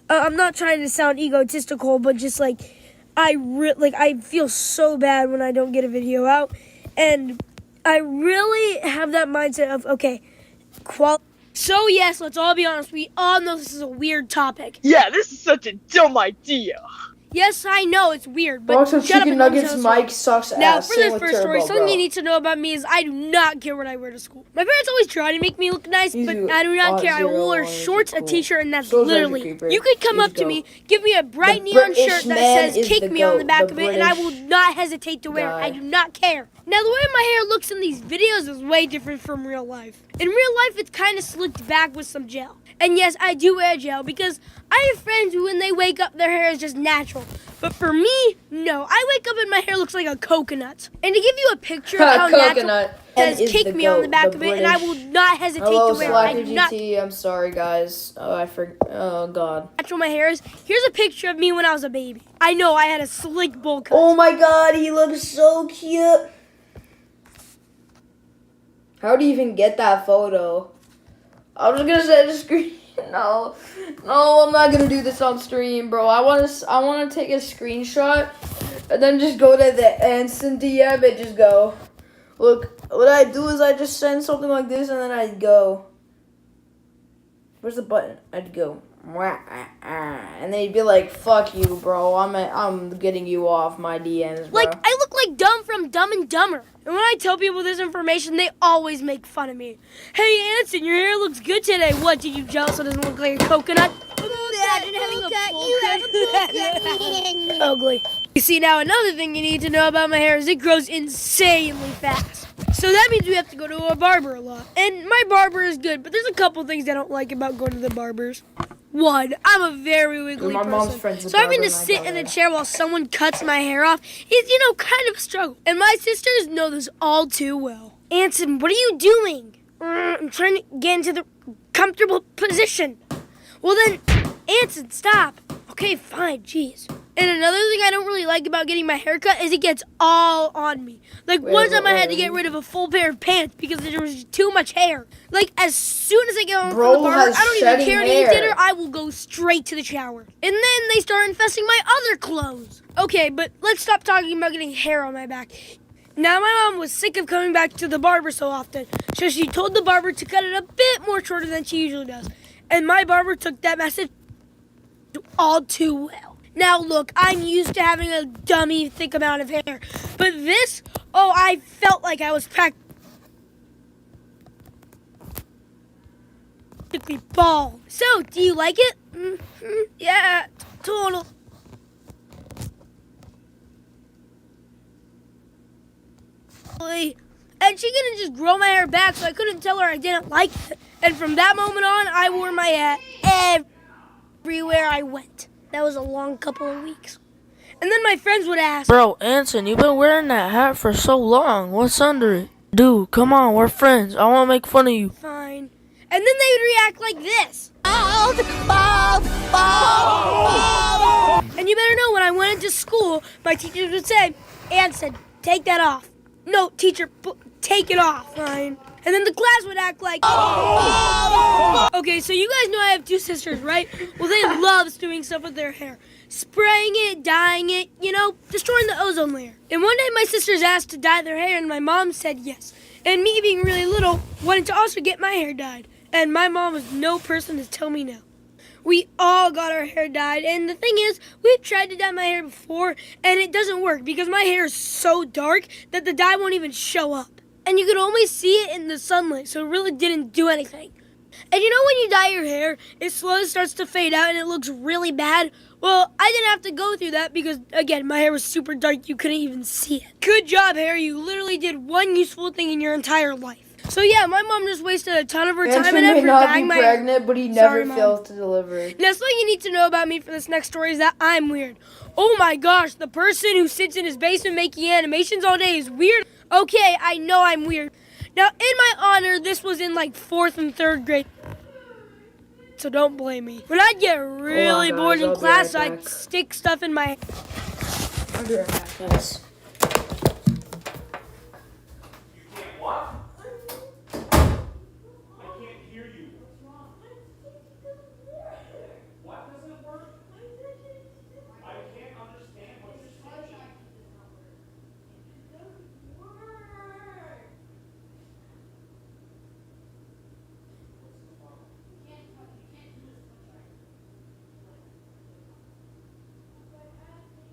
I'm not trying to sound egotistical, but just like, I feel so bad when I don't get a video out, and I really have that mindset of, okay, So yes, let's all be honest, we all know this is a weird topic. Yeah, this is such a dumb idea. Yes, I know it's weird, but Box of shut up chicken and let me nuggets, tell the story. Mike sucks Now, ass. for Same this with first story, Turbo, something bro. you need to know about me is I do not care what I wear to school. My parents always try to make me look nice, You but do I do not care. I will wear 0 shorts, a cool. t-shirt, and that's So is literally. Treasure Keeper. You could come He's up to dope. me, give me a bright The neon British shirt that man says is "Kick the me" on the goat. back The of it, and I will British not hesitate to wear it. guy. I do not care. Now, the way my hair looks in these videos is way different from real life. In real life, it's kind of slicked back with some gel. And yes, I do wear gel because I have friends who, when they wake up, their hair is just natural. But for me, no. I wake up and my hair looks like a coconut. And to give you a picture of how natural Coconut. it says And is "Kick the me" on the goat, back the of it, and I British. will not hesitate Hello, to wear it. I Slacker do not GT. I'm sorry, guys. Oh, God. natural my hair is. Here's a picture of me when I was a baby. I know I had a slick bowl cut. Oh, my God. He looks so cute. How do you even get that photo? I was gonna set a screen. No, I'm not gonna do this on stream, bro. I wanna take a screenshot and then just go to the Anson DM and just go. Look, what I do is I just send something like this and then I'd go. Where's the button? I'd go. And they'd be like, "Fuck you, bro. I'm getting you off my DMs, bro." Like, I look like Dumb from Dumb and Dumber. And when I tell people this information, they always make fun of me. "Hey, Anson, your hair looks good today. What, did you gel so it doesn't look like a coconut?" Imagine having a full cut. Ugly. You see, now another thing you need to know about my hair is it grows insanely fast. So that means we have to go to a barber a lot. And my barber is good, but there's a couple things I don't like about going to the barbers. One, I'm a very wiggly My person. mom's friend's a So having barber to and I sit go in a there. chair while someone cuts my hair off is, kind of a struggle. And my sisters know this all too well. Anson, what are you doing? I'm trying to get into the comfortable position. Well then, Anson, stop. Okay, fine, jeez. And another thing I don't really like about getting my hair cut is it gets all on me. Like, one time I had to get rid of a full pair of pants because there was too much hair. Like, as soon as I get home Bro from the barber, has I don't even shedding care to hair. eat dinner. I will go straight to the shower. And then they start infesting my other clothes. Okay, but let's stop talking about getting hair on my back. Now, my mom was sick of coming back to the barber so often, so she told the barber to cut it a bit more shorter than she usually does. And my barber took that message all too well. Now, look, I'm used to having a dummy thick amount of hair, but this, I felt like I was practically bald. So, do you like it? Yeah, total. And she couldn't just grow my hair back, so I couldn't tell her I didn't like it. And from that moment on, I wore my hat everywhere I went. That was a long couple of weeks. And then my friends would ask, Bro, Anson, you've been wearing that hat for so long. What's under it? Dude, come on, we're friends. I want to make fun of you. fine. And then they would react like this. And you better know, when I went into school, my teachers would say, Anson, take that off. No, teacher, take it off. Fine. And then the class would act like, Okay, so you guys know I have 2 sisters, right? Well, they love doing stuff with their hair. Spraying it, dyeing it, destroying the ozone layer. And one day my sisters asked to dye their hair and my mom said yes. And me being really little, wanted to also get my hair dyed. And my mom was no person to tell me no. We all got our hair dyed, and the thing is, we've tried to dye my hair before, and it doesn't work because my hair is so dark that the dye won't even show up. And you could only see it in the sunlight, so it really didn't do anything. And when you dye your hair, it slowly starts to fade out and it looks really bad? Well, I didn't have to go through that because, again, my hair was super dark, you couldn't even see it. Good job, hair, you literally did one useful thing in your entire life. So yeah, my mom just wasted a ton of her time and effort dyeing my hair. Pregnant, but he never fails to deliver. Now, something you need to know about me for this next story is that I'm weird. Oh my gosh, the person who sits in his basement making animations all day is weird? Okay, I know I'm weird. Now, in my honor, this was in like 4th and 3rd grade. So don't blame me. When I'd get really bored in class, I'd stick stuff in my... I'll be right back, guys.